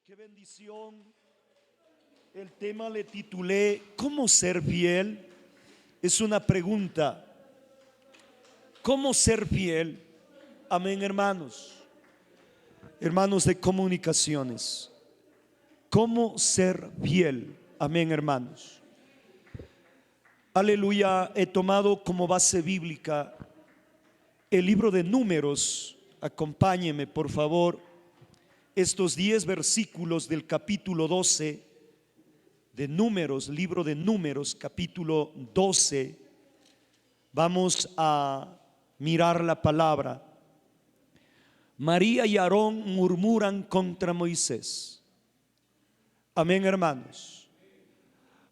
Qué bendición. El tema le titulé ¿Cómo ser fiel? Es una pregunta. ¿Cómo ser fiel? Amén, hermanos. Hermanos de comunicaciones. ¿Cómo ser fiel? Amén, hermanos. Aleluya. He tomado como base bíblica el libro de Números. Acompáñeme, por favor. Estos 10 versículos del capítulo 12 de Números, libro de Números, capítulo 12. Vamos a mirar la palabra. María y Aarón murmuran contra Moisés. Amén, hermanos.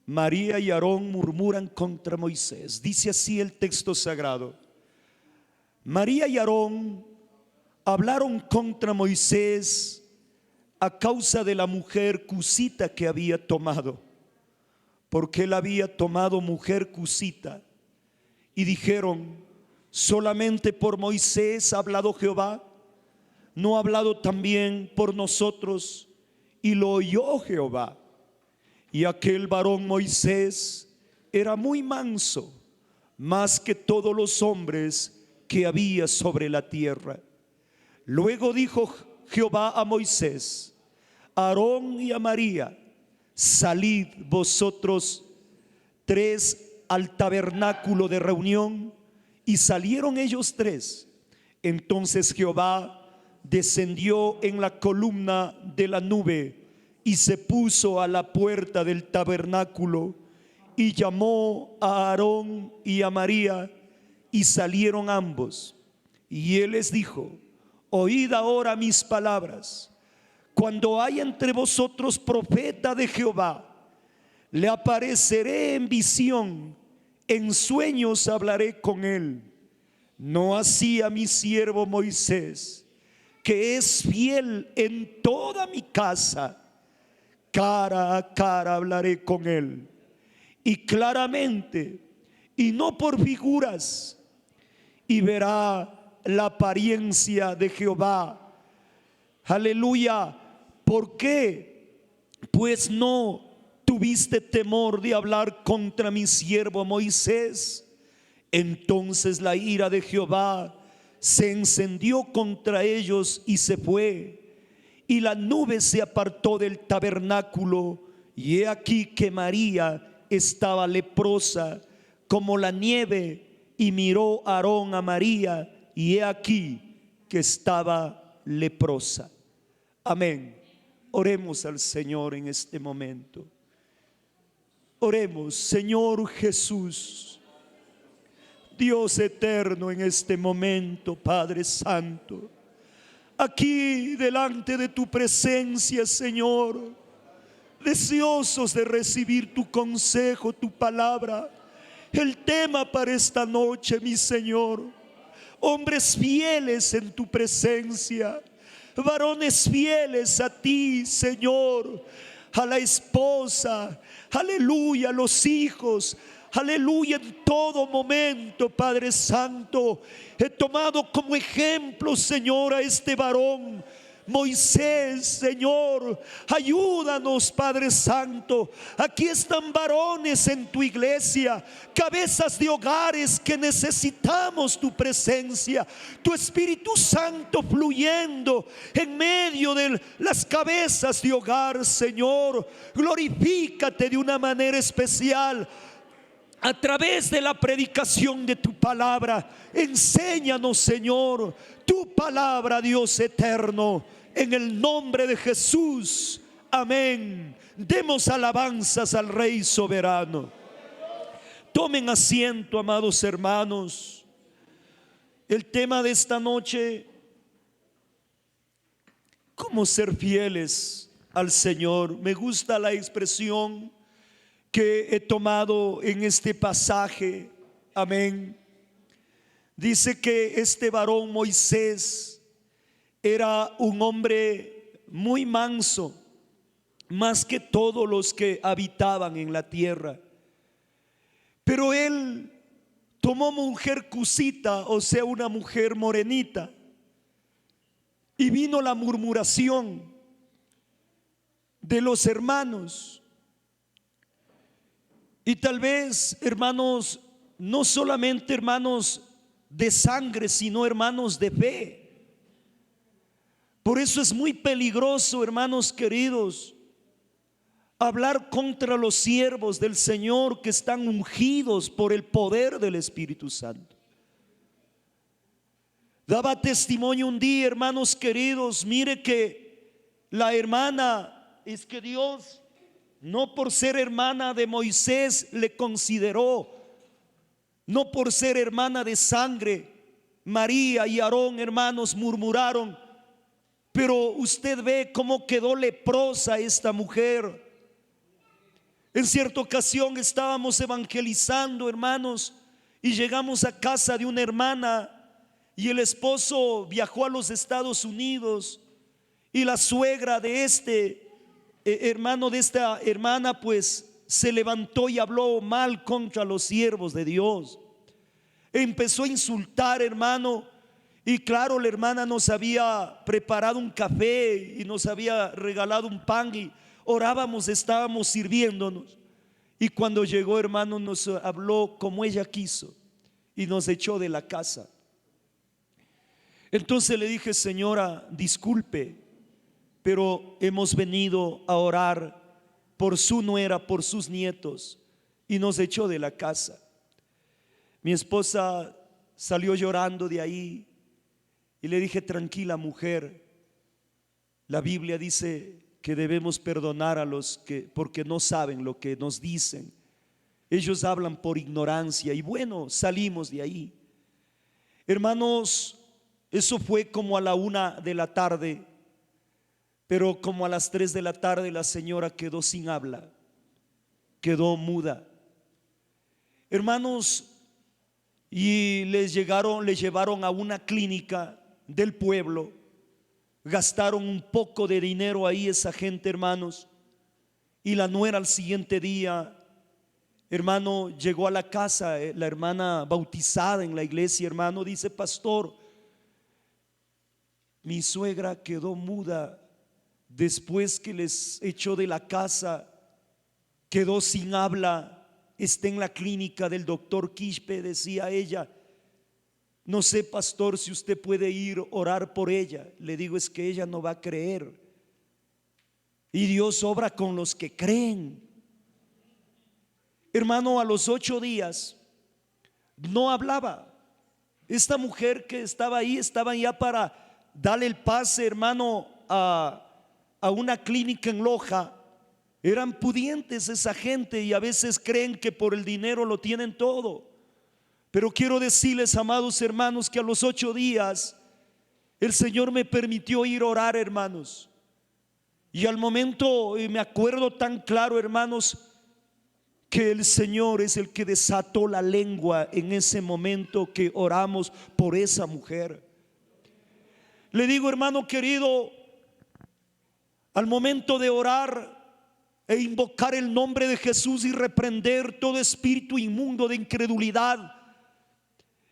María y Aarón murmuran contra Moisés. Dice así el texto sagrado. María y Aarón hablaron contra Moisés a causa de la mujer cusita que había tomado, porque él había tomado mujer cusita. Y dijeron: solamente por Moisés ha hablado Jehová, ¿no ha hablado también por nosotros? Y lo oyó Jehová. Y aquel varón Moisés era muy manso, más que todos los hombres que había sobre la tierra. Luego dijo Jehová a Moisés, a Aarón y a María: salid vosotros tres al tabernáculo de reunión. Y salieron ellos tres. Entonces Jehová descendió en la columna de la nube y se puso a la puerta del tabernáculo y llamó a Aarón y a María, y salieron ambos. Y él les dijo: oíd ahora mis palabras. Cuando haya entre vosotros profeta de Jehová, le apareceré en visión, en sueños hablaré con él. No así a mi siervo Moisés, que es fiel en toda mi casa. Cara a cara hablaré con él, y claramente, y no por figuras, y verá la apariencia de Jehová. Aleluya. ¿Por qué pues no tuviste temor de hablar contra mi siervo Moisés? Entonces la ira de Jehová se encendió contra ellos y se fue, y la nube se apartó del tabernáculo, y he aquí que María estaba leprosa como la nieve, y miró Aarón a María, y he aquí que estaba leprosa. Amén. Oremos al Señor en este momento. Oremos. Señor Jesús, Dios eterno, en este momento, Padre Santo, aquí delante de tu presencia, Señor, deseosos de recibir tu consejo, tu palabra. El tema para esta noche, mi Señor: hombres fieles en tu presencia, varones fieles a ti, Señor, a la esposa, aleluya, a los hijos, aleluya, en todo momento, Padre Santo. He tomado como ejemplo, Señor, a este varón Moisés. Señor, ayúdanos, Padre Santo. Aquí están varones en tu iglesia, cabezas de hogares que necesitamos tu presencia, tu Espíritu Santo fluyendo en medio de las cabezas de hogar. Señor, glorifícate de una manera especial a través de la predicación de tu palabra. Enséñanos, Señor, tu palabra, Dios eterno, en el nombre de Jesús. Amén. Demos alabanzas al Rey soberano. Tomen asiento, amados hermanos. El tema de esta noche: ¿cómo ser fieles al Señor? Me gusta la expresión que he tomado en este pasaje. Amén. Dice que este varón Moisés era un hombre muy manso, más que todos los que habitaban en la tierra. Pero él tomó mujer cusita, o sea, una mujer morenita, y vino la murmuración. de los hermanos. Y tal vez, hermanos, no solamente hermanos de sangre, sino hermanos de fe. Por eso es muy peligroso, hermanos queridos, hablar contra los siervos del Señor que están ungidos por el poder del Espíritu Santo. Daba testimonio un día, hermanos queridos, mire que la hermana, es que Dios, no por ser hermana de Moisés le consideró, no por ser hermana de sangre. María y Aarón, hermanos, murmuraron, pero usted ve cómo quedó leprosa esta mujer. En cierta ocasión estábamos evangelizando, hermanos, y llegamos a casa de una hermana, y el esposo viajó a los Estados Unidos, y la suegra de este hermano, de esta hermana, pues se levantó y habló mal contra los siervos de Dios. Empezó a insultar, hermano, y claro, la hermana nos había preparado un café y nos había regalado un pan, y orábamos, estábamos sirviéndonos. Y cuando llegó, hermano, nos habló como ella quiso y nos echó de la casa. Entonces le dije: señora, disculpe, pero hemos venido a orar por su nuera, por sus nietos, y nos echó de la casa. Mi esposa salió llorando de ahí y le dije: tranquila, mujer, la Biblia dice que debemos perdonar a los que, porque no saben lo que nos dicen. Ellos hablan por ignorancia. Y bueno, salimos de ahí. Hermanos, eso fue como a la 1 de la tarde, pero como a las 3 de la tarde la señora quedó sin habla, quedó muda. Hermanos, y les llevaron a una clínica del pueblo. Gastaron un poco de dinero ahí esa gente, hermanos. Y la nuera al siguiente día, hermano, llegó a la casa, la hermana bautizada en la iglesia, hermano, dice: pastor, mi suegra quedó muda después que les echó de la casa, quedó sin habla, está en la clínica del doctor Quispe, decía ella. No sé, pastor, si usted puede ir a orar por ella. Le digo: es que ella no va a creer, y Dios obra con los que creen. Hermano, a los 8 días no hablaba. Esta mujer que estaba ahí, estaba ya para darle el pase, hermano, a una clínica en Loja. Eran pudientes esa gente, y a veces creen que por el dinero lo tienen todo. Pero quiero decirles, amados hermanos, que a los 8 días el Señor me permitió ir a orar, hermanos. Y al momento, me acuerdo tan claro, hermanos, que el Señor es el que desató la lengua en ese momento que oramos por esa mujer. Le digo, hermano querido, al momento de orar e invocar el nombre de Jesús y reprender todo espíritu inmundo de incredulidad,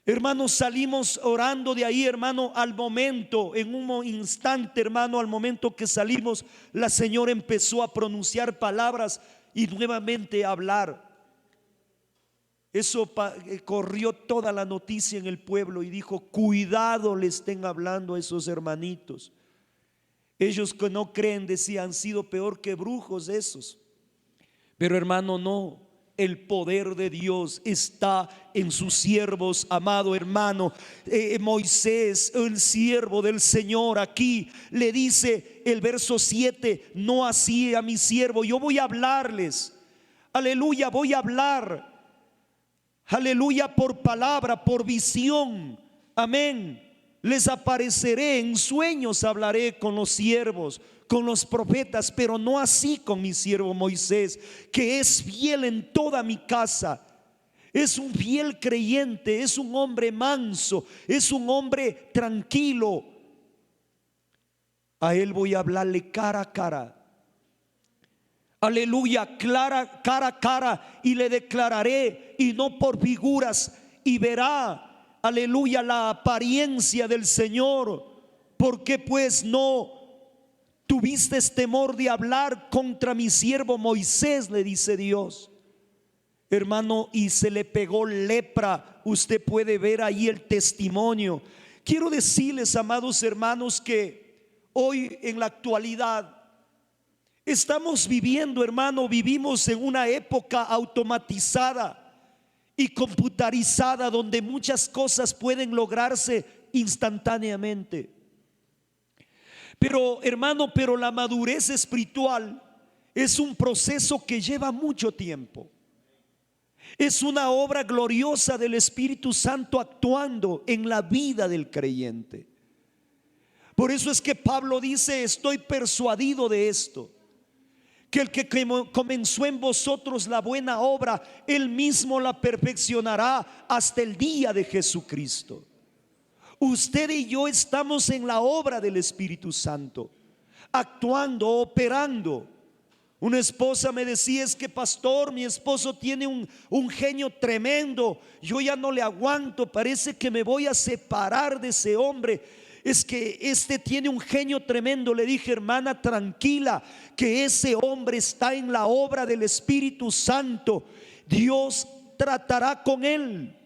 hermanos, salimos orando de ahí, hermano. Al momento, en un instante, hermano, al momento que salimos, la señora empezó a pronunciar palabras y nuevamente a hablar. Eso corrió toda la noticia en el pueblo, y dijo: cuidado le estén hablando a esos hermanitos. Ellos que no creen, decían, han sido peor que brujos esos. Pero hermano, no. El poder de Dios está en sus siervos, amado hermano. Moisés, el siervo del Señor, aquí le dice el verso 7: no así a mi siervo, yo voy a hablarles. Aleluya, voy a hablar. Aleluya, por palabra, por visión. Amén. Les apareceré en sueños, hablaré con los siervos, con los profetas, pero no así con mi siervo Moisés, que es fiel en toda mi casa. Es un fiel creyente, es un hombre manso, es un hombre tranquilo. A él voy a hablarle cara a cara. Aleluya, cara a cara, y le declararé, y no por figuras, y verá, aleluya, la apariencia del Señor. Porque pues no tuviste temor de hablar contra mi siervo Moisés, le dice Dios. Hermano, y se le pegó lepra. Usted puede ver ahí el testimonio. Quiero decirles, amados hermanos, que hoy en la actualidad estamos viviendo, hermano, vivimos en una época automatizada y computarizada, donde muchas cosas pueden lograrse instantáneamente. Pero, hermano, pero la madurez espiritual es un proceso que lleva mucho tiempo. Es una obra gloriosa del Espíritu Santo actuando en la vida del creyente. Por eso es que Pablo dice: estoy persuadido de esto, que el que comenzó en vosotros la buena obra, él mismo la perfeccionará hasta el día de Jesucristo. Usted y yo estamos en la obra del Espíritu Santo, actuando, operando. Una esposa me decía: es que pastor, mi esposo tiene un genio tremendo, yo ya no le aguanto, parece que me voy a separar de ese hombre. Es que este tiene un genio tremendo. Le dije: hermana, tranquila, que ese hombre está en la obra del Espíritu Santo. Dios tratará con él.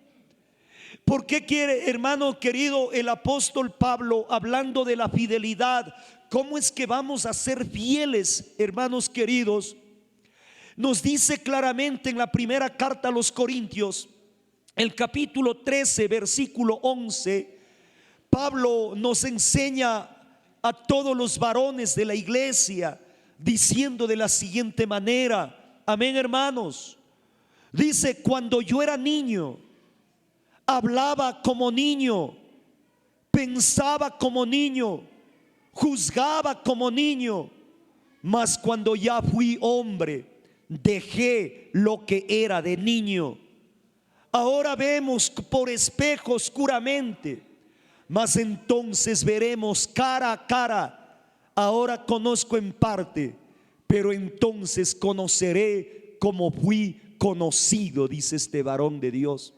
¿Por qué quiere, hermano querido, el apóstol Pablo, hablando de la fidelidad? ¿Cómo es que vamos a ser fieles, hermanos queridos? Nos dice claramente en la primera carta a los Corintios, el capítulo 13, versículo 11. Pablo nos enseña a todos los varones de la iglesia, diciendo de la siguiente manera, amén, hermanos. Dice: cuando yo era niño, hablaba como niño, pensaba como niño, juzgaba como niño, mas cuando ya fui hombre, dejé lo que era de niño. Ahora vemos por espejo oscuramente, mas entonces veremos cara a cara. Ahora conozco en parte, pero entonces conoceré como fui conocido, dice este varón de Dios.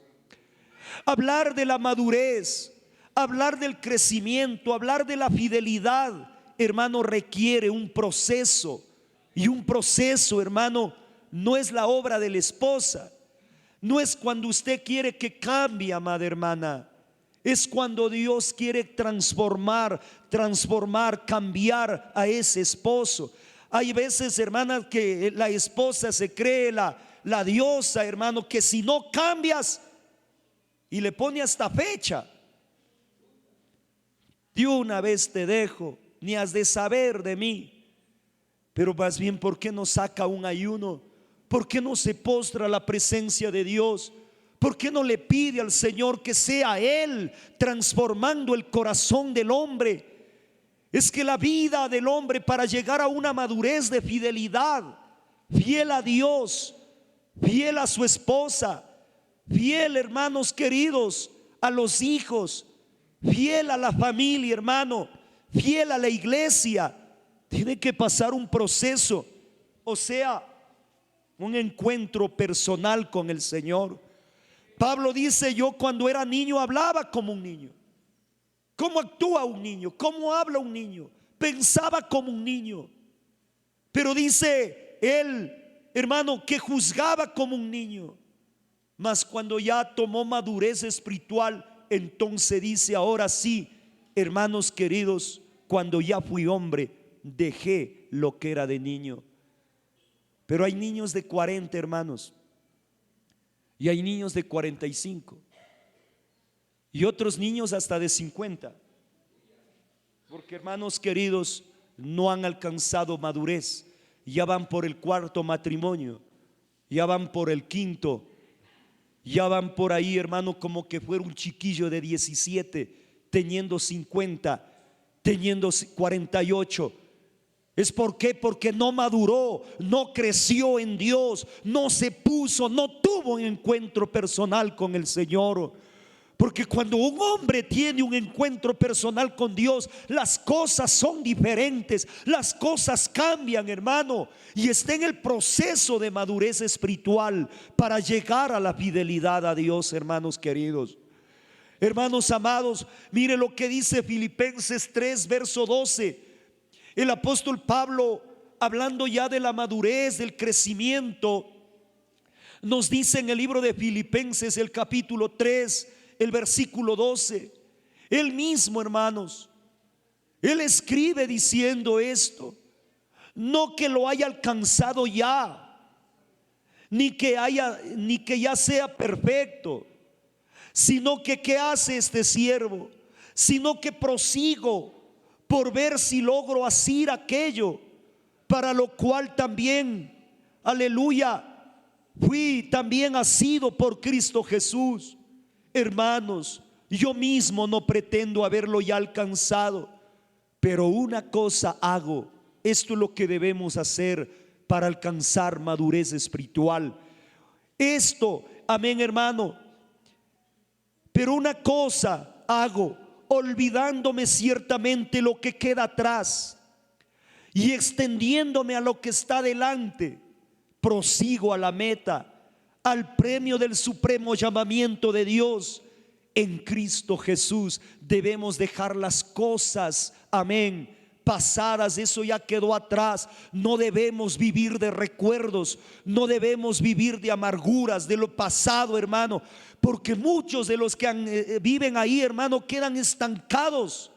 Hablar de la madurez, hablar del crecimiento, hablar de la fidelidad, hermano, requiere un proceso. Y un proceso, hermano, no es la obra de la esposa. No es cuando usted quiere que cambie, amada hermana. Es cuando Dios quiere transformar, cambiar a ese esposo. Hay veces, hermanas, que la esposa se cree la diosa, hermano, que si no cambias, y le pone hasta fecha: de una vez te dejo, ni has de saber de mí. Pero más bien, ¿por qué no saca un ayuno? ¿Por qué no se postra a la presencia de Dios? ¿Por qué no le pide al Señor que sea Él transformando el corazón del hombre? Es que la vida del hombre, para llegar a una madurez de fidelidad, fiel a Dios, fiel a su esposa, fiel, hermanos queridos, a los hijos, fiel a la familia, hermano, fiel a la iglesia, tiene que pasar un proceso, o sea, un encuentro personal con el Señor. Pablo dice: yo cuando era niño hablaba como un niño. ¿Cómo actúa un niño? ¿Cómo habla un niño? Pensaba como un niño. Pero dice él, hermano, que juzgaba como un niño. Mas cuando ya tomó madurez espiritual, entonces dice: ahora sí, hermanos queridos, cuando ya fui hombre, dejé lo que era de niño. Pero hay niños de 40, hermanos, y hay niños de 45, y otros niños hasta de 50, porque, hermanos queridos, no han alcanzado madurez. Ya van por el 4.º matrimonio, ya van por el 5.º, ya van por ahí, hermano, como que fuera un chiquillo de 17 teniendo 50, teniendo 48. ¿Es por qué? Porque no maduró, no creció en Dios, no se puso, no tuvo un encuentro personal con el Señor. Porque cuando un hombre tiene un encuentro personal con Dios, las cosas son diferentes, las cosas cambian, hermano, y está en el proceso de madurez espiritual para llegar a la fidelidad a Dios, hermanos queridos. Hermanos amados, mire lo que dice Filipenses 3, verso 12. El apóstol Pablo, hablando ya de la madurez, del crecimiento, nos dice en el libro de Filipenses, el capítulo 3, el versículo 12, él mismo, hermanos, él escribe diciendo esto: no que lo haya alcanzado ya, ni que ya sea perfecto, sino que ¿qué hace este siervo? Sino que prosigo por ver si logro asir aquello para lo cual también, aleluya, fui también asido por Cristo Jesús. Hermanos, yo mismo no pretendo haberlo ya alcanzado, pero una cosa hago. Esto es lo que debemos hacer para alcanzar madurez espiritual. Esto, amén, hermano. Pero una cosa hago, olvidándome ciertamente lo que queda atrás y extendiéndome a lo que está delante, prosigo a la meta, al premio del supremo llamamiento de Dios en Cristo Jesús. Debemos dejar las cosas, amén, pasadas, eso ya quedó atrás. No debemos vivir de recuerdos, no debemos vivir de amarguras de lo pasado, hermano, porque muchos de los que viven ahí, hermano, quedan estancados.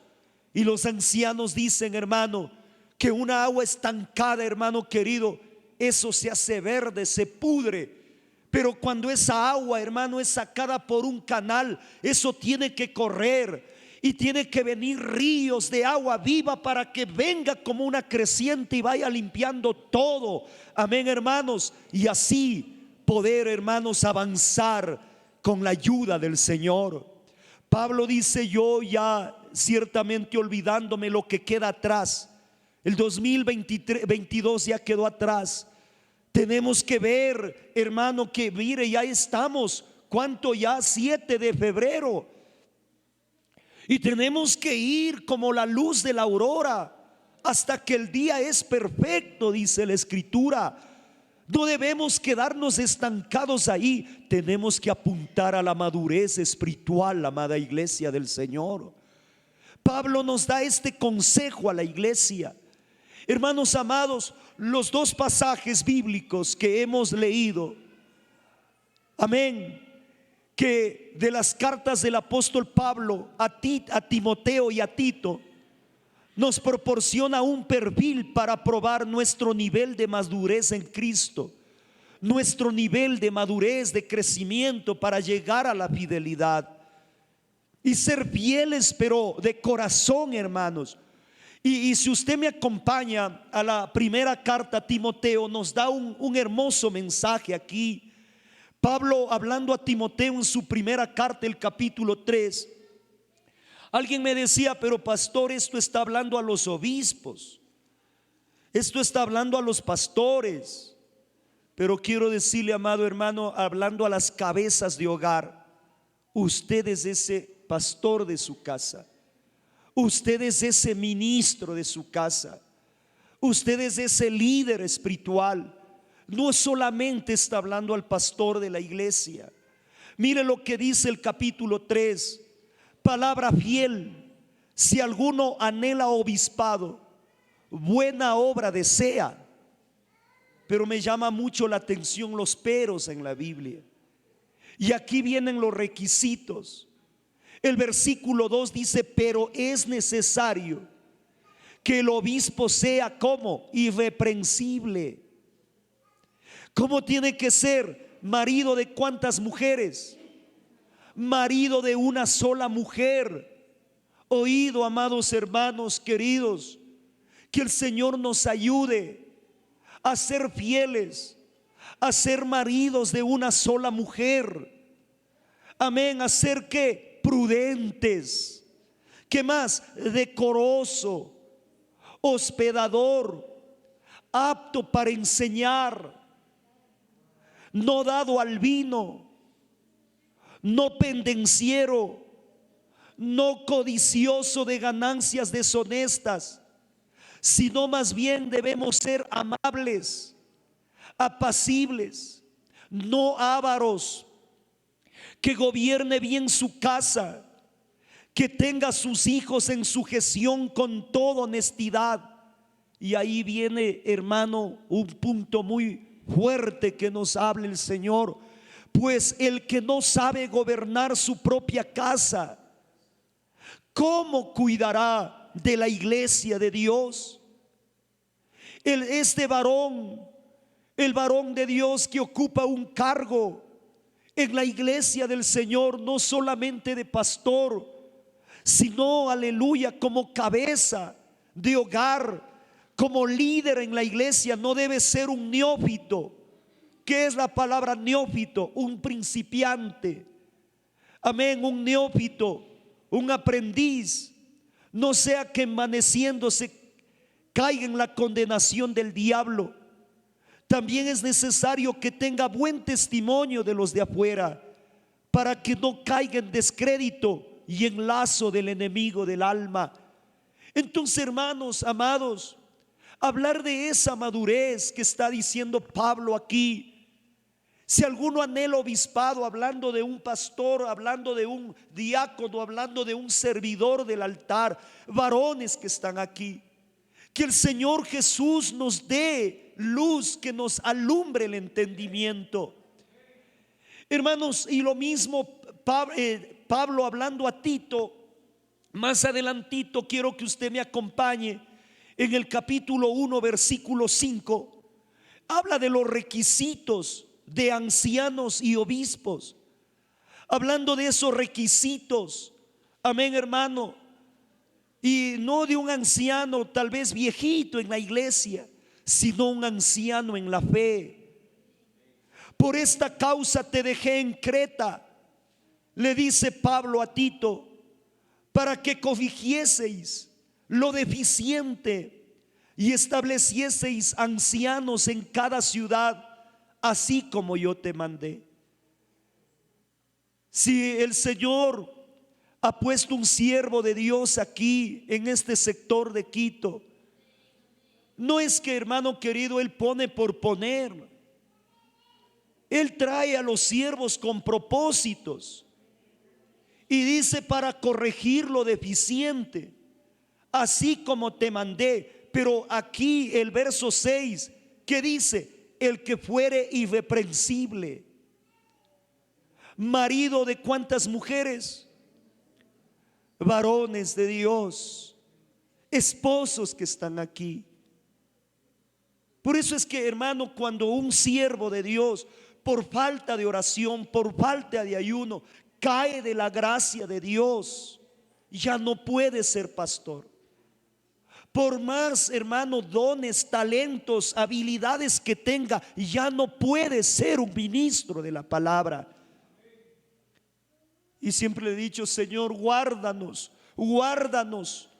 Y los ancianos dicen, hermano, que una agua estancada, hermano querido, eso se hace verde, se pudre. Pero cuando esa agua, hermano, es sacada por un canal, eso tiene que correr y tiene que venir ríos de agua viva para que venga como una creciente y vaya limpiando todo. Amén, hermanos. Y así poder, hermanos, avanzar con la ayuda del Señor. Pablo dice: yo ya ciertamente olvidándome lo que queda atrás. El 2022 ya quedó atrás. Tenemos que ver, hermano, que mire, ya estamos, ¿cuánto ya? 7 de febrero. Y tenemos que ir como la luz de la aurora hasta que el día es perfecto, dice la Escritura. No debemos quedarnos estancados ahí. Tenemos que apuntar a la madurez espiritual, amada iglesia del Señor. Pablo nos da este consejo a la iglesia. Hermanos amados, los dos pasajes bíblicos que hemos leído, amén, que de las cartas del apóstol Pablo a Timoteo y a Tito, nos proporciona un perfil para probar nuestro nivel de madurez en Cristo, nuestro nivel de madurez, de crecimiento para llegar a la fidelidad y ser fieles, pero de corazón, hermanos. Y si usted me acompaña a la primera carta a Timoteo, nos da un hermoso mensaje aquí. Pablo hablando a Timoteo en su primera carta, el capítulo 3. Alguien me decía: pero pastor, esto está hablando a los obispos, esto está hablando a los pastores. Pero quiero decirle, amado hermano, hablando a las cabezas de hogar, usted es ese pastor de su casa, usted es ese ministro de su casa, usted es ese líder espiritual. No solamente está hablando al pastor de la iglesia. Mire lo que dice el capítulo 3, palabra fiel: si alguno anhela obispado, buena obra desea. Pero me llama mucho la atención los peros en la Biblia. Y aquí vienen los requisitos. El versículo 2 dice: pero es necesario que el obispo sea como irreprensible. ¿Cómo tiene que ser? Marido de cuántas mujeres, marido de una sola mujer. Oído, amados hermanos queridos, que el Señor nos ayude a ser fieles, a ser maridos de una sola mujer. Amén. A ser que prudentes, que más, decoroso, hospedador, apto para enseñar, no dado al vino, no pendenciero, no codicioso de ganancias deshonestas, sino más bien debemos ser amables, apacibles, no ávaros, que gobierne bien su casa, que tenga a sus hijos en sujeción con toda honestidad. Y ahí viene, hermano, un punto muy fuerte que nos habla el Señor. Pues el que no sabe gobernar su propia casa, ¿cómo cuidará de la iglesia de Dios? Este varón, el varón de Dios que ocupa un cargo en la iglesia del Señor, no solamente de pastor, sino, aleluya, como cabeza de hogar, como líder en la iglesia, no debe ser un neófito. ¿Qué es la palabra neófito? Un principiante. Amén, un neófito, un aprendiz. No sea que envaneciéndose caiga en la condenación del diablo. También es necesario que tenga buen testimonio de los de afuera, para que no caiga en descrédito y en lazo del enemigo del alma. Entonces, hermanos amados, hablar de esa madurez que está diciendo Pablo aquí. Si alguno anhela obispado, hablando de un pastor, hablando de un diácono, hablando de un servidor del altar, varones que están aquí, que el Señor Jesús nos dé luz, que nos alumbre el entendimiento, hermanos. Y lo mismo Pablo hablando a Tito, más adelantito, quiero que usted me acompañe en el capítulo 1, versículo 5. Habla de los requisitos de ancianos y obispos. Hablando de esos requisitos, amén, hermano. Y no de un anciano tal vez viejito en la iglesia, sino un anciano en la fe. Por esta causa te dejé en Creta, le dice Pablo a Tito, para que corrigieseis lo deficiente y establecieseis ancianos en cada ciudad, así como yo te mandé. Si el Señor ha puesto un siervo de Dios aquí en este sector de Quito, no es que, hermano querido, Él pone por poner. Él trae a los siervos con propósitos y dice, para corregir lo deficiente, así como te mandé. Pero aquí el verso 6, que dice: el que fuere irreprensible, marido de cuántas mujeres, varones de Dios, esposos que están aquí. Por eso es que, hermano, cuando un siervo de Dios, por falta de oración, por falta de ayuno, cae de la gracia de Dios, ya no puede ser pastor. Por más, hermano, dones, talentos, habilidades que tenga, ya no puede ser un ministro de la palabra. Y siempre le he dicho: Señor, guárdanos, guárdanos.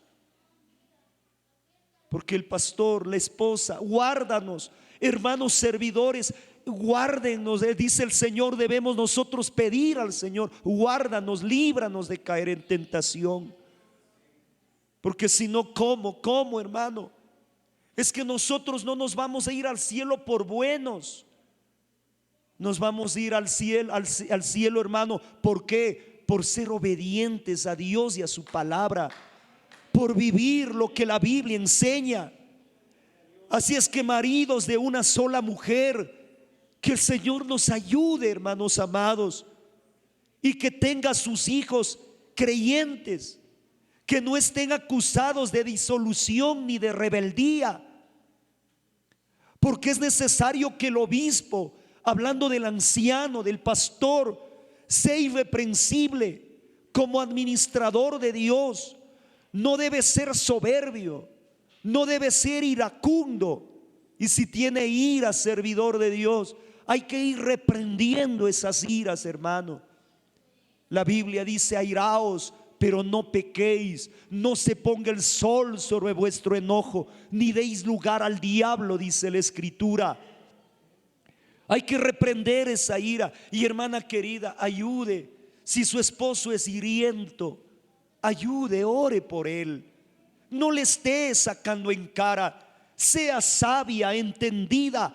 Porque el pastor, la esposa, guárdanos. Hermanos servidores, guárdenos. Dice el Señor, debemos nosotros pedir al Señor: guárdanos, líbranos de caer en tentación. Porque si no, ¿cómo, hermano? Es que nosotros no nos vamos a ir al cielo por buenos. Nos vamos a ir al cielo, hermano. ¿Por qué? Por ser obedientes a Dios y a su palabra, por vivir lo que la Biblia enseña. Así es que, maridos de una sola mujer, que el Señor nos ayude, hermanos amados, y que tenga sus hijos creyentes, que no estén acusados de disolución ni de rebeldía. Porque es necesario que el obispo, hablando del anciano, del pastor, sea irreprensible como administrador de Dios. No debe ser soberbio, no debe ser iracundo. Y si tiene ira, servidor de Dios, hay que ir reprendiendo esas iras, hermano. La Biblia dice: airaos, pero no pequéis. No se ponga el sol sobre vuestro enojo, ni deis lugar al diablo, dice la Escritura. Hay que reprender esa ira. Y, hermana querida, ayude. Si su esposo es hiriento, ayude, ore por él. No le esté sacando en cara. Sea sabia, entendida.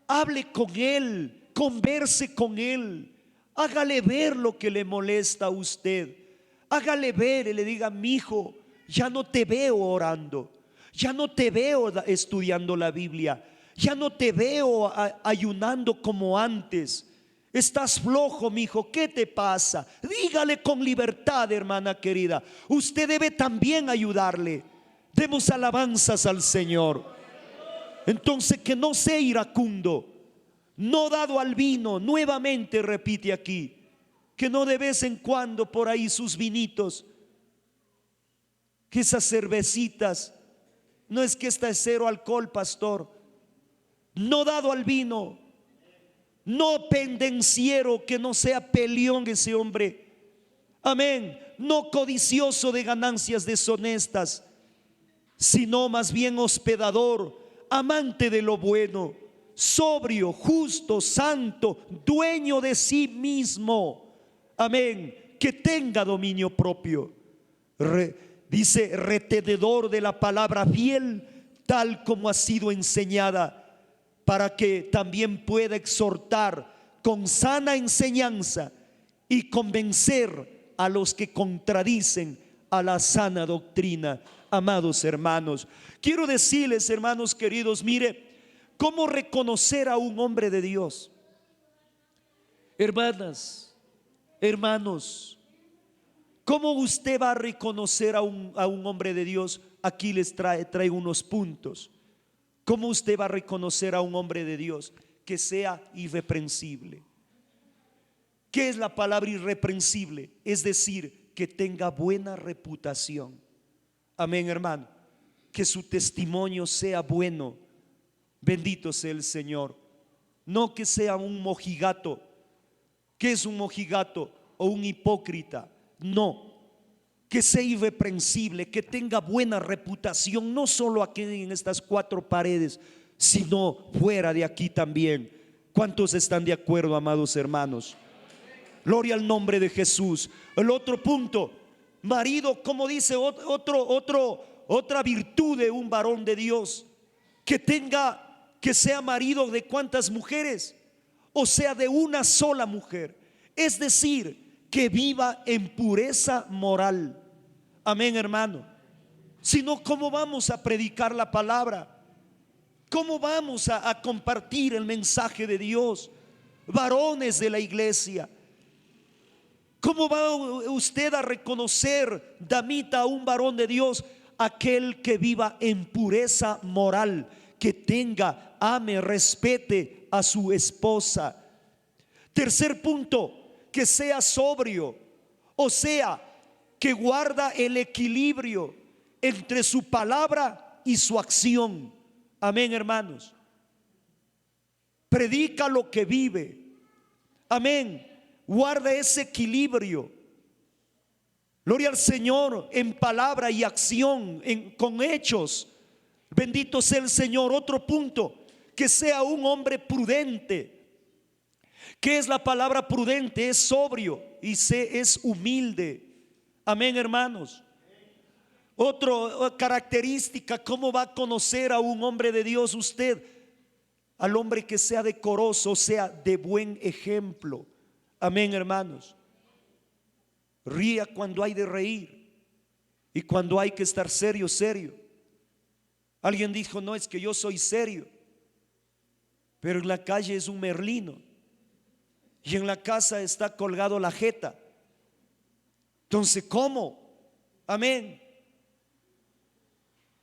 Hable con él, converse con él. Hágale ver lo que le molesta a usted. Hágale ver y le diga: mi hijo, ya no te veo orando. Ya no te veo estudiando la Biblia. Ya no te veo ayunando como antes. Estás flojo, mi hijo, ¿qué te pasa? Dígale con libertad, hermana querida. Usted debe también ayudarle. Demos alabanzas al Señor. Entonces, que no sea iracundo, no dado al vino. Nuevamente repite aquí, que no de vez en cuando por ahí sus vinitos, que esas cervecitas. No es que está cero alcohol, pastor. No dado al vino, no pendenciero, que no sea peleón ese hombre. Amén. No codicioso de ganancias deshonestas, sino más bien hospedador, amante de lo bueno, sobrio, justo, santo, dueño de sí mismo. Amén. Que tenga dominio propio. Dice, retenedor de la palabra fiel, tal como ha sido enseñada, para que también pueda exhortar con sana enseñanza y convencer a los que contradicen a la sana doctrina. Amados hermanos, quiero decirles, hermanos queridos, mire, ¿cómo reconocer a un hombre de Dios? Hermanas, hermanos, ¿cómo usted va a reconocer a un hombre de Dios? Aquí les traigo unos puntos. ¿Cómo usted va a reconocer a un hombre de Dios? Que sea irreprensible. ¿Qué es la palabra irreprensible? Es decir, que tenga buena reputación. Amén, hermano. Que su testimonio sea bueno. Bendito sea el Señor. No que sea un mojigato. ¿Qué es un mojigato? O un hipócrita. No. Que sea irreprensible, que tenga buena reputación, no solo aquí en estas cuatro paredes, sino fuera de aquí también. ¿Cuántos están de acuerdo, amados hermanos? Gloria al nombre de Jesús. El otro punto, marido, como dice otra virtud de un varón de Dios, que sea marido de cuántas mujeres, o sea, de una sola mujer. Es decir, que viva en pureza moral. Amén, hermano. Si no, ¿cómo vamos a predicar la palabra? ¿Cómo vamos a compartir el mensaje de Dios? Varones de la iglesia, ¿cómo va usted a reconocer, damita, a un varón de Dios? Aquel que viva en pureza moral, que tenga, ame, respete a su esposa. Tercer punto, que sea sobrio, o sea, que guarda el equilibrio entre su palabra y su acción. Amén, hermanos. Predica lo que vive. Amén. Guarda ese equilibrio. Gloria al Señor en palabra y acción, con hechos. Bendito sea el Señor. Otro punto, que sea un hombre prudente. ¿Qué es la palabra prudente? Es sobrio y es humilde. Amén, hermanos. Otra característica, ¿cómo va a conocer a un hombre de Dios usted? Al hombre que sea decoroso, o sea, de buen ejemplo. Amén, hermanos. Ría cuando hay de reír y cuando hay que estar serio, serio. Alguien dijo, no, es que yo soy serio, pero en la calle es un merlino y en la casa está colgado la jeta. Entonces, ¿cómo? Amén.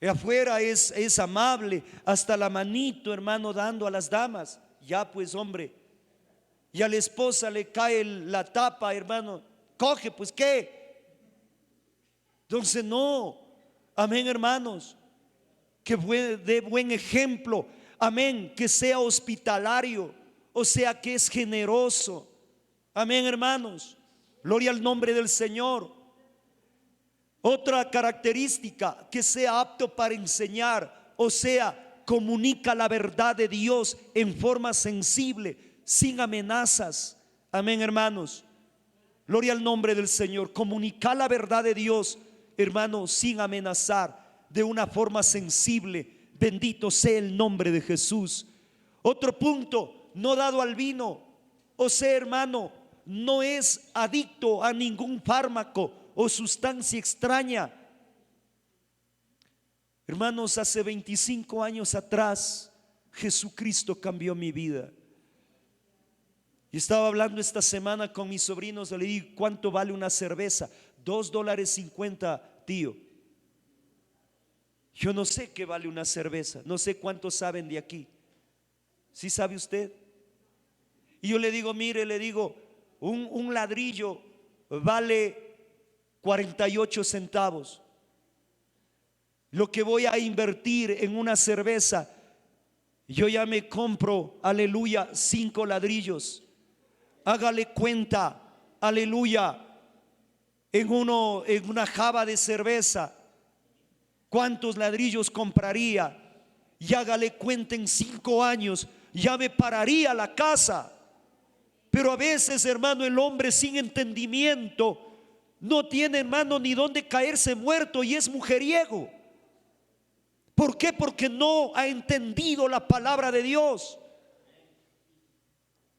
Y afuera es amable, hasta la manito, hermano, dando a las damas. Ya pues, hombre. Y a la esposa le cae la tapa, hermano. Coge, pues, ¿qué? Entonces, no. Amén, hermanos. Que dé buen ejemplo. Amén. Que sea hospitalario, o sea, que es generoso. Amén, hermanos. Gloria al nombre del Señor. Otra característica, que sea apto para enseñar, o sea, comunica la verdad de Dios en forma sensible, sin amenazas. Amén, hermanos. Gloria al nombre del Señor. Comunicar la verdad de Dios, hermanos, sin amenazar, de una forma sensible. Bendito sea el nombre de Jesús. Otro punto, no dado al vino, o sea, hermano, no es adicto a ningún fármaco o sustancia extraña. Hermanos, hace 25 años atrás Jesucristo cambió mi vida. Y estaba hablando esta semana con mis sobrinos, le dije, ¿cuánto vale una cerveza? $2.50, tío. Yo no sé qué vale una cerveza, no sé cuántos saben de aquí. ¿Sí sabe usted? Y yo le digo, mire, le digo, un ladrillo vale 48 centavos. Lo que voy a invertir en una cerveza, yo ya me compro, aleluya, 5 ladrillos. Hágale cuenta, aleluya, en una java de cerveza, ¿cuántos ladrillos compraría? Y hágale cuenta, en 5 años ya me pararía la casa. Pero a veces, hermano, el hombre sin entendimiento no tiene, hermano, ni dónde caerse muerto y es mujeriego. ¿Por qué? Porque no ha entendido la palabra de Dios.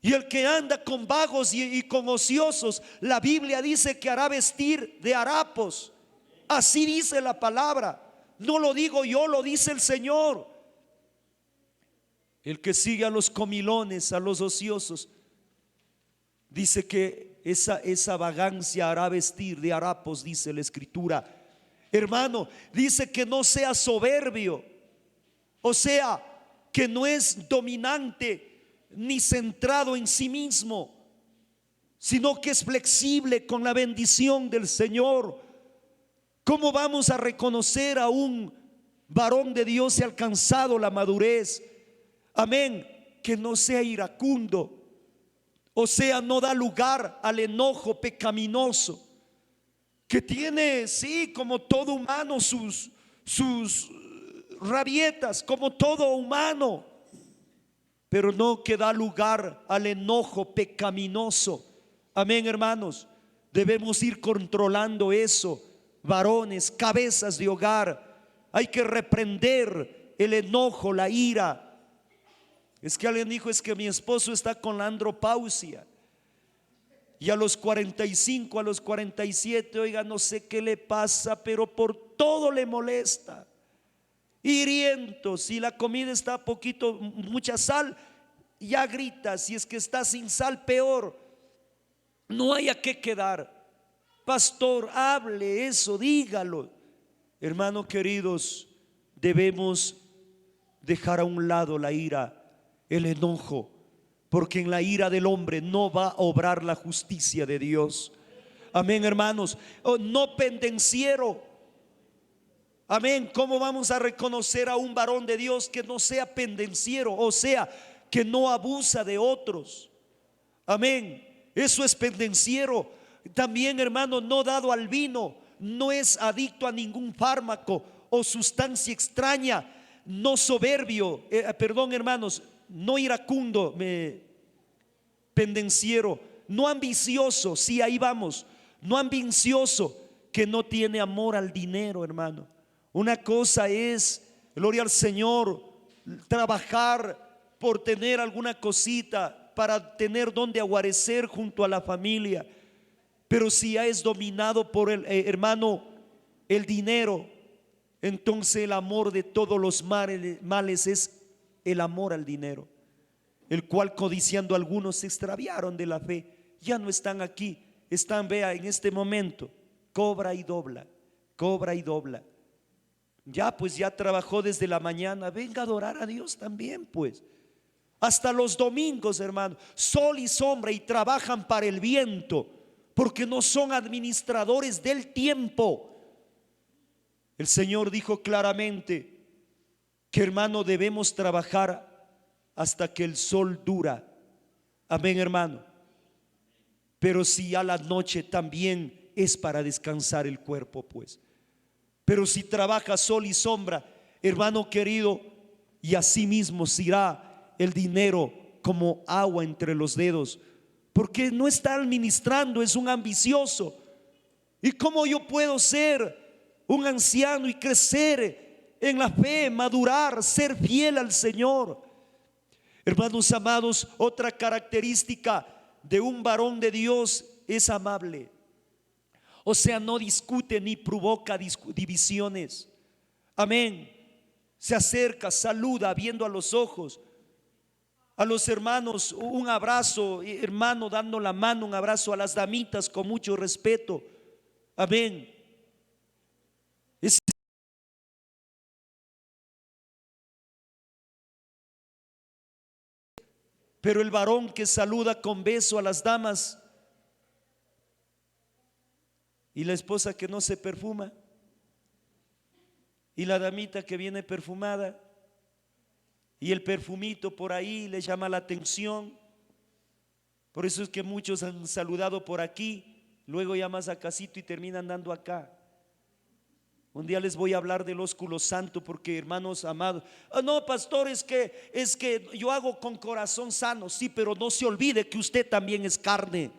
Y el que anda con vagos y con ociosos, la Biblia dice que hará vestir de harapos. Así dice la palabra. No lo digo yo, lo dice el Señor. El que sigue a los comilones, a los ociosos, dice que esa vagancia hará vestir de harapos, dice la Escritura. Hermano, dice que no sea soberbio, o sea, que no es dominante ni centrado en sí mismo, sino que es flexible con la bendición del Señor. ¿Cómo vamos a reconocer a un varón de Dios y alcanzado la madurez? Amén. Que no sea iracundo, o sea, no da lugar al enojo pecaminoso, que tiene, sí, como todo humano, sus rabietas, como todo humano, pero no que da lugar al enojo pecaminoso. Amén, hermanos. Debemos ir controlando eso, varones, cabezas de hogar. Hay que reprender el enojo, la ira. Es que alguien dijo, es que mi esposo está con la andropausia. Y a los 45, a los 47, oiga, no sé qué le pasa, pero por todo le molesta. Hiriento, si la comida está poquito, mucha sal, ya grita. Si es que está sin sal, peor. No hay a qué quedar. Pastor, hable eso, dígalo. Hermanos queridos, debemos dejar a un lado la ira, el enojo, porque en la ira del hombre no va a obrar la justicia de Dios. Amén, hermanos. No pendenciero. Amén. ¿Cómo vamos a reconocer a un varón de Dios que no sea pendenciero? O sea, que no abusa de otros. Amén. Eso es pendenciero. También, hermano, no dado al vino, no es adicto a ningún fármaco o sustancia extraña, no soberbio, perdón, hermanos, no iracundo, pendenciero, no ambicioso, sí, ahí vamos, no ambicioso, que no tiene amor al dinero, hermano. Una cosa es, gloria al Señor, trabajar por tener alguna cosita, para tener donde aguarecer junto a la familia. Pero si ya es dominado por el hermano, el dinero, entonces el amor de todos los males es el amor al dinero, el cual codiciando algunos se extraviaron de la fe, ya no están aquí, están, vea, en este momento, cobra y dobla, cobra y dobla. Ya pues ya trabajó desde la mañana, venga a adorar a Dios también pues. Hasta los domingos, hermano, sol y sombra, y trabajan para el viento, porque no son administradores del tiempo. El Señor dijo claramente que, hermano, debemos trabajar hasta que el sol dura. Amén, hermano. Pero si a la noche también es para descansar el cuerpo, pues. Pero si trabaja sol y sombra, hermano querido, y así mismo se irá el dinero como agua entre los dedos, porque no está administrando, es un ambicioso. ¿Y cómo yo puedo ser un anciano y crecer en la fe, madurar, ser fiel al Señor? Hermanos amados, otra característica de un varón de Dios es amable. O sea, no discute ni provoca divisiones. Amén. Se acerca, saluda, viendo a los ojos. A los hermanos, un abrazo, hermano, dando la mano, un abrazo a las damitas con mucho respeto. Amén. Es- pero el varón que saluda con beso a las damas y la esposa que no se perfuma y la damita que viene perfumada y el perfumito por ahí le llama la atención. Por eso es que muchos han saludado por aquí, luego ya más a casito y terminan dando acá. Un día les voy a hablar del ósculo santo, porque hermanos amados, no pastor, es que yo hago con corazón sano. Sí, pero no se olvide que usted también es carne.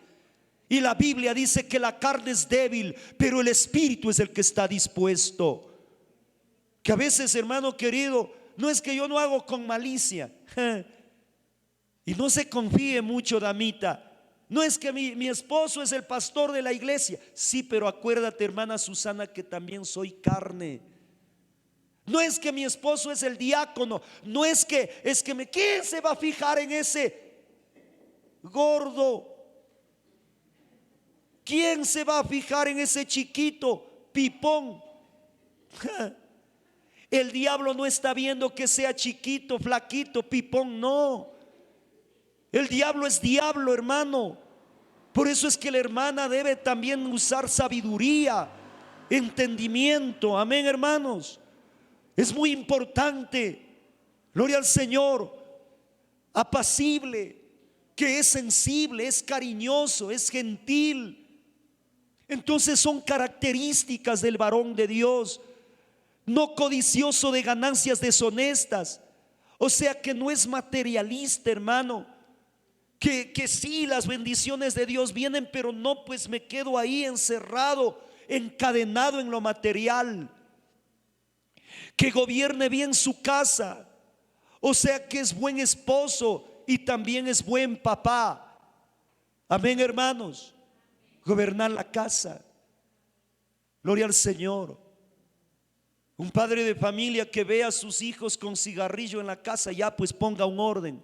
Y la Biblia dice que la carne es débil, pero el espíritu es el que está dispuesto. Que a veces, hermano querido, no es que yo no hago con malicia. Y no se confíe mucho, damita. No es que mi esposo es el pastor de la iglesia. Sí, pero acuérdate, hermana Susana, que también soy carne. No es que mi esposo es el diácono. No es que ¿quién se va a fijar en ese gordo? ¿Quién se va a fijar en ese chiquito pipón? El diablo no está viendo que sea chiquito, flaquito, pipón, no. El diablo es diablo, hermano. Por eso es que la hermana debe también usar sabiduría, entendimiento. Amén, hermanos. Es muy importante. Gloria al Señor. Apacible, que es sensible, es cariñoso, es gentil. Entonces son características del varón de Dios. No codicioso de ganancias deshonestas. O sea que no es materialista, hermano. Que sí, las bendiciones de Dios vienen, pero no, pues me quedo ahí encerrado, encadenado en lo material. Que gobierne bien su casa. O sea que es buen esposo y también es buen papá. Amén, hermanos. Gobernar la casa. Gloria al Señor. Un padre de familia que ve a sus hijos con cigarrillo en la casa, ya pues ponga un orden.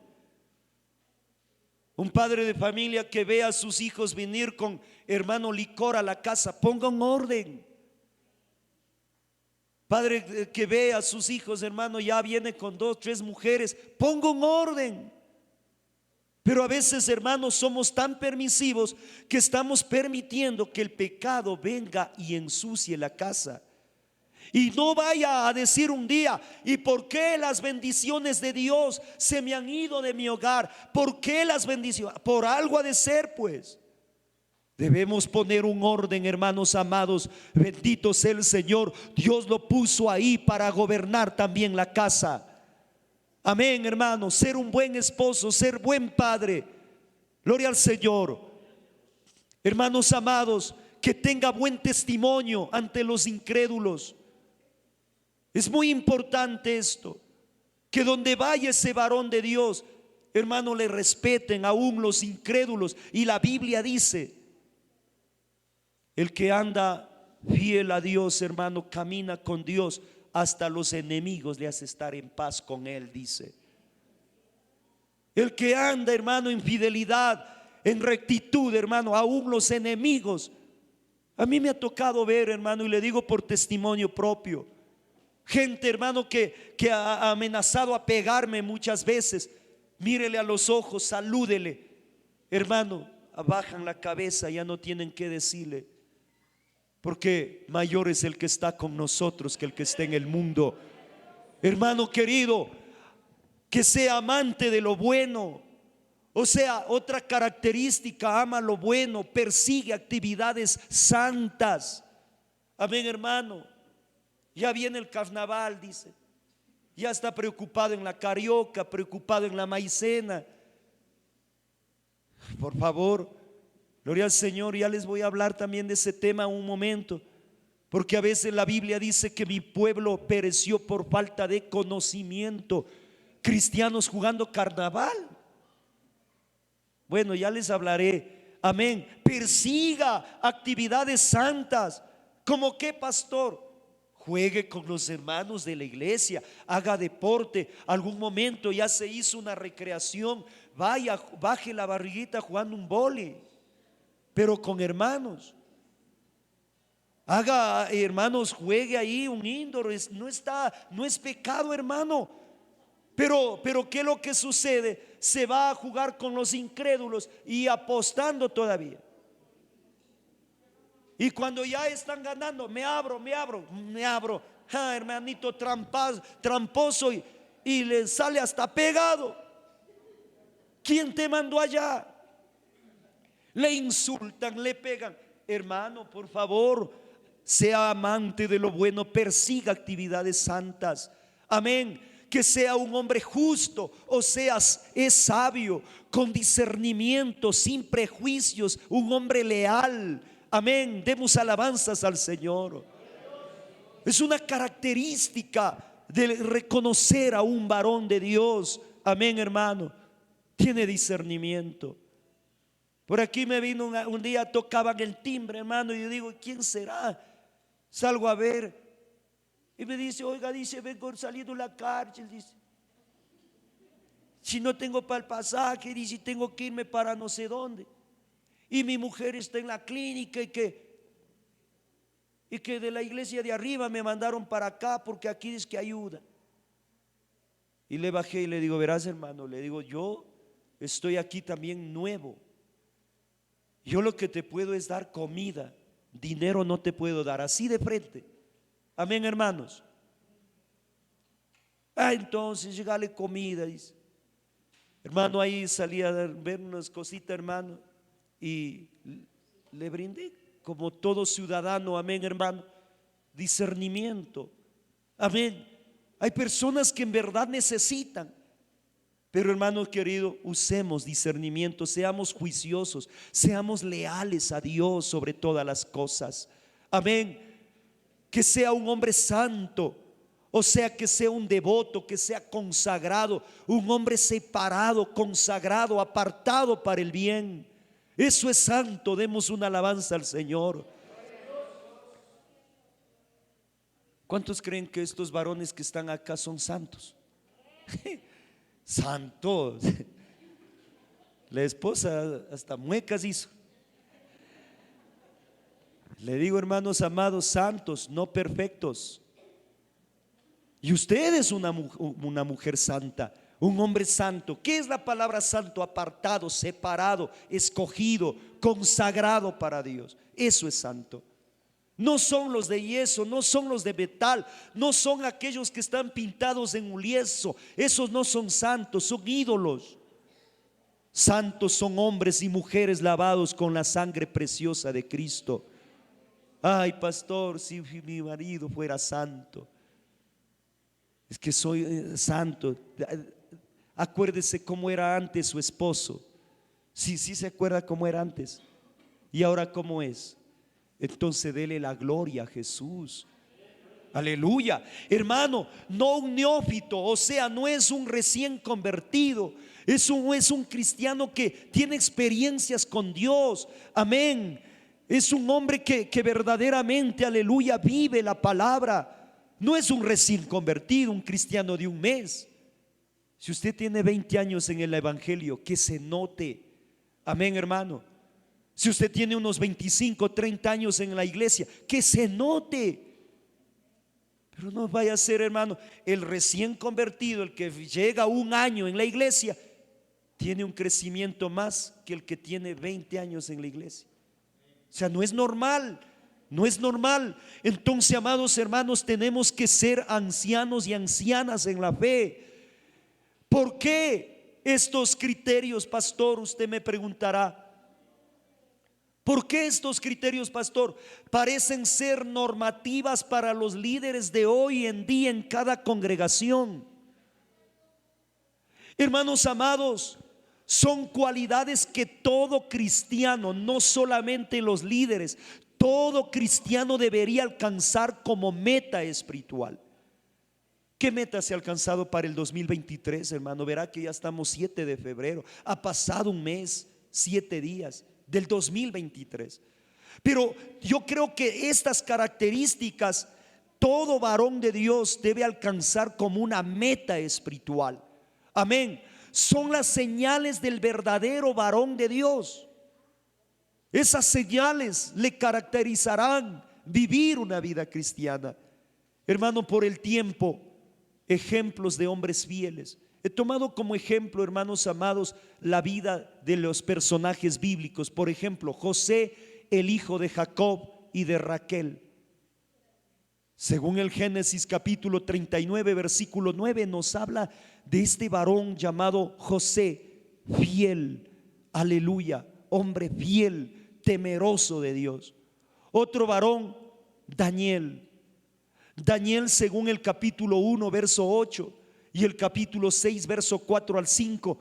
Un padre de familia que ve a sus hijos venir con, hermano, licor a la casa, ponga un orden. Padre que ve a sus hijos, hermano, ya viene con 2, 3 mujeres, ponga un orden. Pero a veces, hermanos, somos tan permisivos que estamos permitiendo que el pecado venga y ensucie la casa. Y no vaya a decir un día: ¿y por qué las bendiciones de Dios se me han ido de mi hogar? ¿Por qué las bendiciones? Por algo ha de ser, pues. Debemos poner un orden, hermanos amados. Bendito sea el Señor. Dios lo puso ahí para gobernar también la casa. Amén, hermanos. Ser un buen esposo, ser buen padre. Gloria al Señor. Hermanos amados, que tenga buen testimonio ante los incrédulos. Es muy importante esto, que donde vaya ese varón de Dios, hermano, le respeten aún los incrédulos. Y la Biblia dice: el que anda fiel a Dios, hermano, camina con Dios, hasta los enemigos le hace estar en paz con él, dice. El que anda, hermano, en fidelidad, en rectitud, hermano, aún los enemigos. A mí me ha tocado ver, hermano, y le digo por testimonio propio, gente, hermano, que ha amenazado a pegarme muchas veces. Mírele a los ojos, salúdele, hermano, bajan la cabeza, ya no tienen que decirle, porque mayor es el que está con nosotros que el que está en el mundo. Hermano querido, que sea amante de lo bueno. O sea, otra característica: ama lo bueno, persigue actividades santas. Amén, hermano. Ya viene el carnaval, dice. Ya está preocupado en la carioca, preocupado en la maicena. Por favor, gloria al Señor. Ya les voy a hablar también de ese tema un momento, porque a veces la Biblia dice que mi pueblo pereció por falta de conocimiento. Cristianos jugando carnaval. Bueno, ya les hablaré. Amén. Persiga actividades santas. ¿Como qué, pastor? juegue con los hermanos de la iglesia, haga deporte. Algún momento ya se hizo una recreación, vaya, baje la barriguita jugando un vóley, pero con hermanos. Haga, hermanos, juegue ahí un indoor, no es pecado, hermano. Pero ¿qué es lo que sucede? Se va a jugar con los incrédulos y apostando todavía. Y cuando ya están ganando, me abro. Hermanito tramposo, y le sale hasta pegado. ¿Quién te mandó allá? Le insultan, le pegan. Hermano, por favor, sea amante de lo bueno, persiga actividades santas. Amén. Que sea un hombre justo, o seas es sabio, con discernimiento, sin prejuicios, un hombre leal. Amén. Demos alabanzas al Señor. Es una característica de reconocer a un varón de Dios. Amén, hermano. Tiene discernimiento. Por aquí me vino un día, tocaban el timbre, hermano, y yo digo, ¿quién será? Salgo a ver y me dice, oiga, dice, vengo saliendo de la cárcel, dice, si no tengo para el pasaje, dice, tengo que irme para no sé dónde, y mi mujer está en la clínica, y que de la iglesia de arriba me mandaron para acá porque aquí es que ayuda. Y le bajé y le digo, verás, hermano, le digo, yo estoy aquí también nuevo. Yo lo que te puedo es dar comida, dinero no te puedo dar, así de frente. Amén, hermanos. Entonces llegale comida, dice. Hermano, ahí salí a ver unas cositas, hermano, y le brindé como todo ciudadano. Amén, hermano. Discernimiento. Amén. Hay personas que en verdad necesitan. Pero, hermano querido, usemos discernimiento, seamos juiciosos, seamos leales a Dios sobre todas las cosas. Amén. Que sea un hombre santo, o sea, que sea un devoto, que sea consagrado, un hombre separado, consagrado, apartado para el bien. Eso es santo. Demos una alabanza al Señor. ¿Cuántos creen que estos varones que están acá son santos? Santos. La esposa hasta muecas hizo. Le digo, hermanos amados, santos, no perfectos. Y usted es una mujer santa, un hombre santo. ¿Qué es la palabra santo? Apartado, separado, escogido, consagrado para Dios. Eso es santo. No son los de yeso, no son los de metal, no son aquellos que están pintados en un lienzo. Esos no son santos, son ídolos. Santos son hombres y mujeres lavados con la sangre preciosa de Cristo. Ay, pastor, si mi marido fuera santo. Es que soy santo. Acuérdese cómo era antes su esposo. Sí se acuerda cómo era antes. Y ahora cómo es. Entonces dele la gloria a Jesús. Aleluya. Hermano, no un neófito, o sea, no es un recién convertido. Es un cristiano que tiene experiencias con Dios. Amén. Es un hombre que verdaderamente, aleluya, vive la palabra. No es un recién convertido, un cristiano de un mes. Si usted tiene 20 años en el evangelio, que se note. Amén, hermano. Si usted tiene unos 25, 30 años en la iglesia, que se note. Pero no vaya a ser, hermano, el recién convertido, el que llega un año en la iglesia, tiene un crecimiento más que el que tiene 20 años en la iglesia. O sea, no es normal. No es normal. Entonces, amados hermanos, tenemos que ser ancianos y ancianas en la fe. ¿Por qué estos criterios, pastor? Usted me preguntará. ¿Por qué estos criterios, pastor? Parecen ser normativas para los líderes de hoy en día en cada congregación. Hermanos amados, son cualidades que todo cristiano, no solamente los líderes, todo cristiano debería alcanzar como meta espiritual. ¿Qué meta se ha alcanzado para el 2023, hermano? Verá que ya estamos 7 de febrero. Ha pasado un mes, 7 días del 2023. Pero yo creo que estas características todo varón de Dios debe alcanzar como una meta espiritual. Amén. Son las señales del verdadero varón de Dios. Esas señales le caracterizarán vivir una vida cristiana. Hermano, por el tiempo, ejemplos de hombres fieles. He tomado como ejemplo, hermanos amados, la vida de los personajes bíblicos. Por ejemplo, José, el hijo de Jacob y de Raquel. Según el Génesis capítulo 39, versículo 9, nos habla de este varón llamado José, fiel, aleluya, hombre fiel, temeroso de Dios. Otro varón, Daniel. Daniel, según el capítulo 1, verso 8 y el capítulo 6, verso 4 al 5,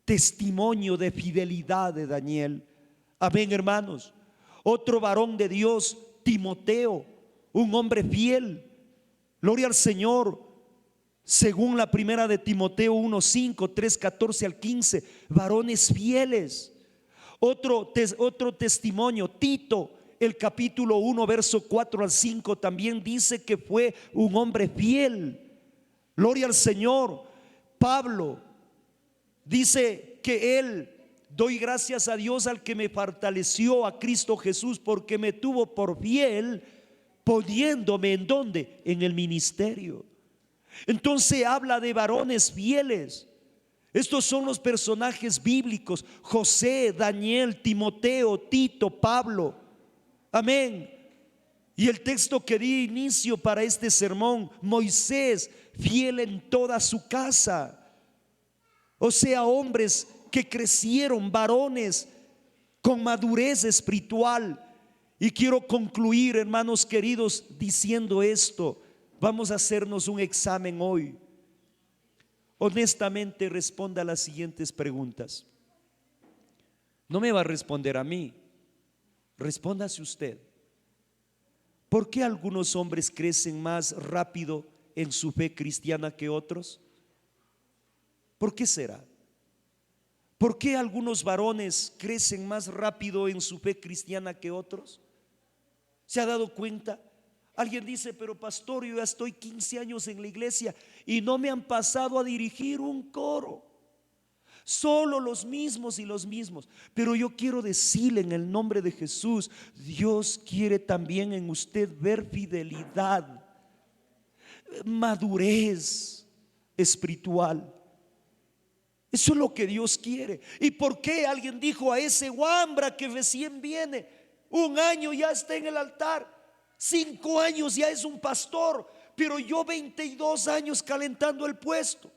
testimonio de fidelidad de Daniel. Amén, hermanos. Otro varón de Dios, Timoteo, un hombre fiel. Gloria al Señor. Según la primera de Timoteo 1:5, 3:14 al 15, varones fieles. Otro testimonio, Tito, el capítulo 1, verso 4 al 5, también dice que fue un hombre fiel. Gloria al Señor. Pablo dice que él: doy gracias a Dios al que me fortaleció, a Cristo Jesús, porque me tuvo por fiel, poniéndome ¿en dónde? En el ministerio. Entonces habla de varones fieles. Estos son los personajes bíblicos: José, Daniel, Timoteo, Tito, Pablo. Amén. Y el texto que di inicio para este sermón, Moisés, fiel en toda su casa. O sea, hombres que crecieron, varones con madurez espiritual. Y quiero concluir, hermanos queridos, diciendo esto. Vamos a hacernos un examen hoy. Honestamente, responda a las siguientes preguntas. No me va a responder a mí, respóndase usted. ¿Por qué algunos hombres crecen más rápido en su fe cristiana que otros? ¿Por qué será? ¿Por qué algunos varones crecen más rápido en su fe cristiana que otros? ¿Se ha dado cuenta? Alguien dice: pero pastor, yo ya estoy 15 años en la iglesia y no me han pasado a dirigir un coro. Solo los mismos y los mismos. Pero yo quiero decirle en el nombre de Jesús, Dios quiere también en usted ver fidelidad, madurez espiritual. Eso es lo que Dios quiere. ¿Y por qué alguien dijo: a ese guambra que recién viene, 1 año ya está en el altar, 5 años ya es un pastor, pero yo 22 años calentando el puesto?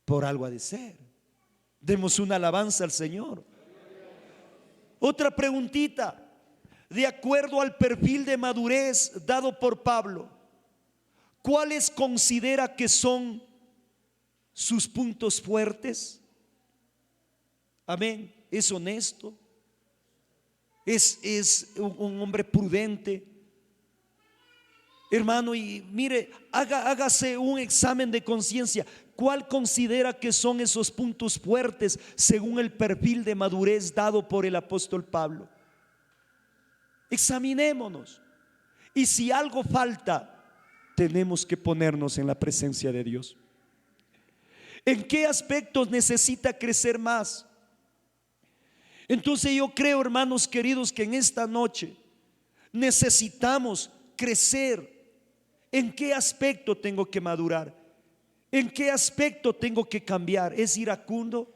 Por algo ha de ser. Demos una alabanza al Señor. Otra preguntita: de acuerdo al perfil de madurez dado por Pablo, ¿cuáles considera que son sus puntos fuertes? Amén. Es honesto, es un hombre prudente. Hermano, y mire, hágase un examen de conciencia. ¿Cuál considera que son esos puntos fuertes según el perfil de madurez dado por el apóstol Pablo? Examinémonos. Y si algo falta, tenemos que ponernos en la presencia de Dios. ¿En qué aspectos necesita crecer más? Entonces yo creo, hermanos queridos, que en esta noche necesitamos crecer. ¿En qué aspecto tengo que madurar? ¿En qué aspecto tengo que cambiar? ¿Es iracundo?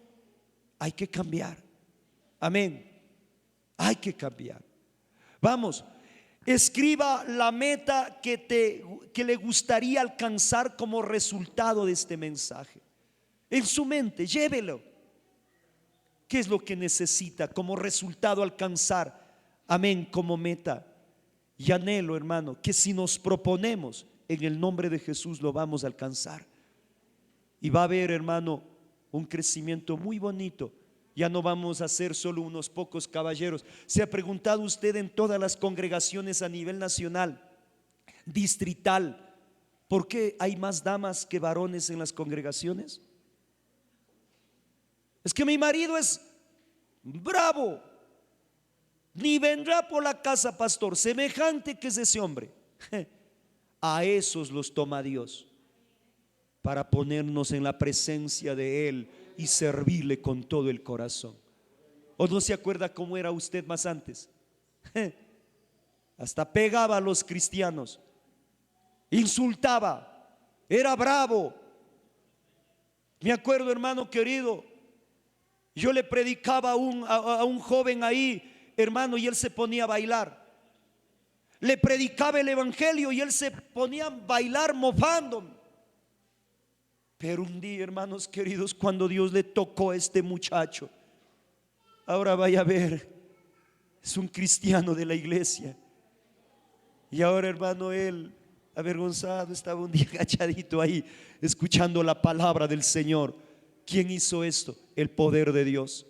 Hay que cambiar. Amén. Hay que cambiar. Vamos, escriba la meta que le gustaría alcanzar como resultado de este mensaje. En su mente, llévelo. ¿Qué es lo que necesita como resultado alcanzar? Amén, como meta. Y anhelo, hermano, que si nos proponemos, en el nombre de Jesús lo vamos a alcanzar. Y va a haber, hermano, un crecimiento muy bonito. Ya no vamos a ser solo unos pocos caballeros. ¿Se ha preguntado usted en todas las congregaciones a nivel nacional, distrital, por qué hay más damas que varones en las congregaciones? Es que mi marido es bravo. ni vendrá por la casa, pastor. Semejante que es ese hombre. A esos los toma Dios para ponernos en la presencia de Él y servirle con todo el corazón. ¿O no se acuerda cómo era usted más antes? Hasta pegaba a los cristianos, insultaba, era bravo. Me acuerdo, hermano querido, yo le predicaba a un joven ahí, hermano, y él se ponía a bailar. Le predicaba el evangelio y él se ponía a bailar mofándome. Pero un día, hermanos queridos, cuando Dios le tocó a este muchacho, ahora vaya a ver, es un cristiano de la iglesia. Y ahora, hermano, él avergonzado estaba un día agachadito ahí escuchando la palabra del Señor. ¿Quién hizo esto? El poder de Dios.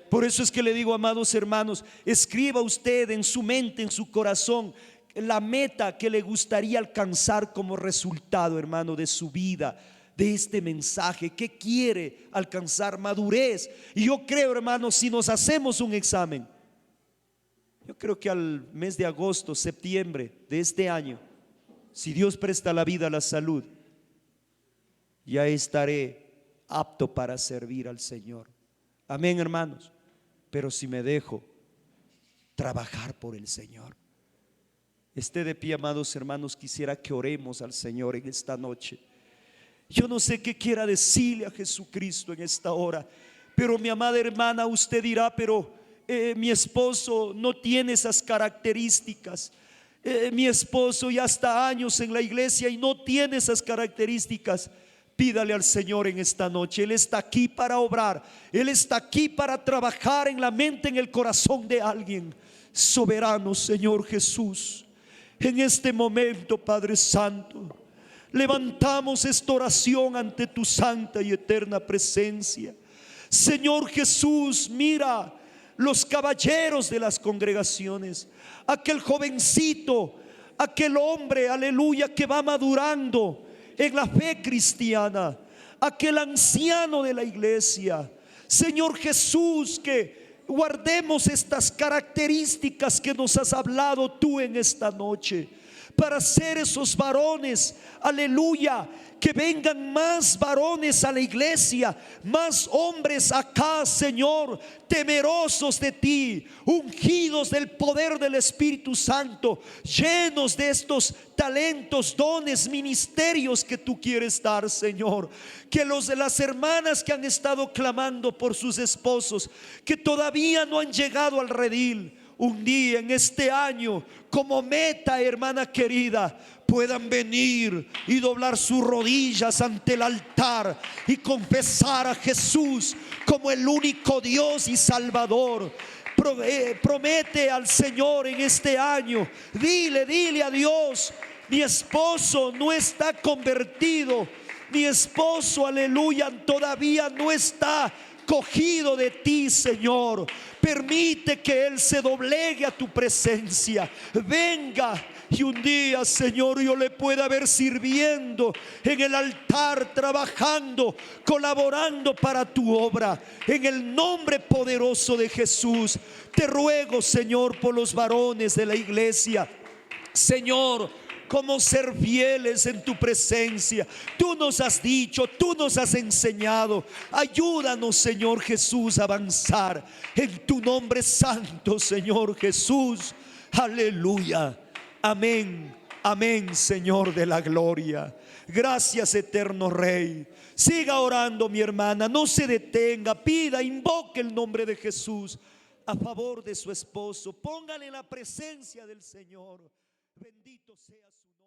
Por eso es que le digo, amados hermanos, escriba usted en su mente, en su corazón, la meta que le gustaría alcanzar como resultado, hermano, de su vida, de este mensaje. ¿Qué quiere alcanzar? Madurez. Y yo creo, hermano, si nos hacemos un examen, yo creo que al mes de agosto, septiembre de este año, si Dios presta la vida, la salud, ya estaré apto para servir al Señor. Amén, hermanos. Pero si me dejo trabajar por el Señor. Esté de pie, amados hermanos, quisiera que oremos al Señor en esta noche. Yo no sé qué quiera decirle a Jesucristo en esta hora, pero mi amada hermana, usted dirá, pero mi esposo no tiene esas características. Mi esposo ya está años en la iglesia y no tiene esas características. Pídale al Señor en esta noche. Él está aquí para obrar. Él está aquí para trabajar en la mente, en el corazón de alguien. Soberano Señor Jesús, en este momento, Padre Santo, levantamos esta oración ante tu santa y eterna presencia. Señor Jesús, mira los caballeros de las congregaciones, aquel jovencito, aquel hombre, aleluya, que va madurando en la fe cristiana, aquel anciano de la iglesia. Señor Jesús, que guardemos estas características que nos has hablado tú en esta noche, para ser esos varones, aleluya, que vengan más varones a la iglesia, más hombres acá, Señor, temerosos de ti, ungidos del poder del Espíritu Santo, llenos de estos talentos, dones, ministerios que tú quieres dar, Señor. Que los de las hermanas que han estado clamando por sus esposos, que todavía no han llegado al redil, un día en este año, como meta, hermana querida, puedan venir y doblar sus rodillas ante el altar y confesar a Jesús como el único Dios y Salvador. Promete al Señor en este año, dile a Dios: mi esposo no está convertido, mi esposo, aleluya, todavía no está cogido de ti, Señor. Permite que Él se doblegue a tu presencia, venga, y un día, Señor, yo le pueda ver sirviendo en el altar, trabajando, colaborando para tu obra. En el nombre poderoso de Jesús, te ruego, Señor, por los varones de la iglesia, Señor, cómo ser fieles en tu presencia. Tú nos has dicho, tú nos has enseñado. Ayúdanos, Señor Jesús, a avanzar en tu nombre santo, Señor Jesús. Aleluya. Amén. Amén, Señor de la gloria. Gracias, eterno Rey. Siga orando, mi hermana, no se detenga, pida, invoque el nombre de Jesús a favor de su esposo. Póngale en la presencia del Señor. Bendito sea su nombre.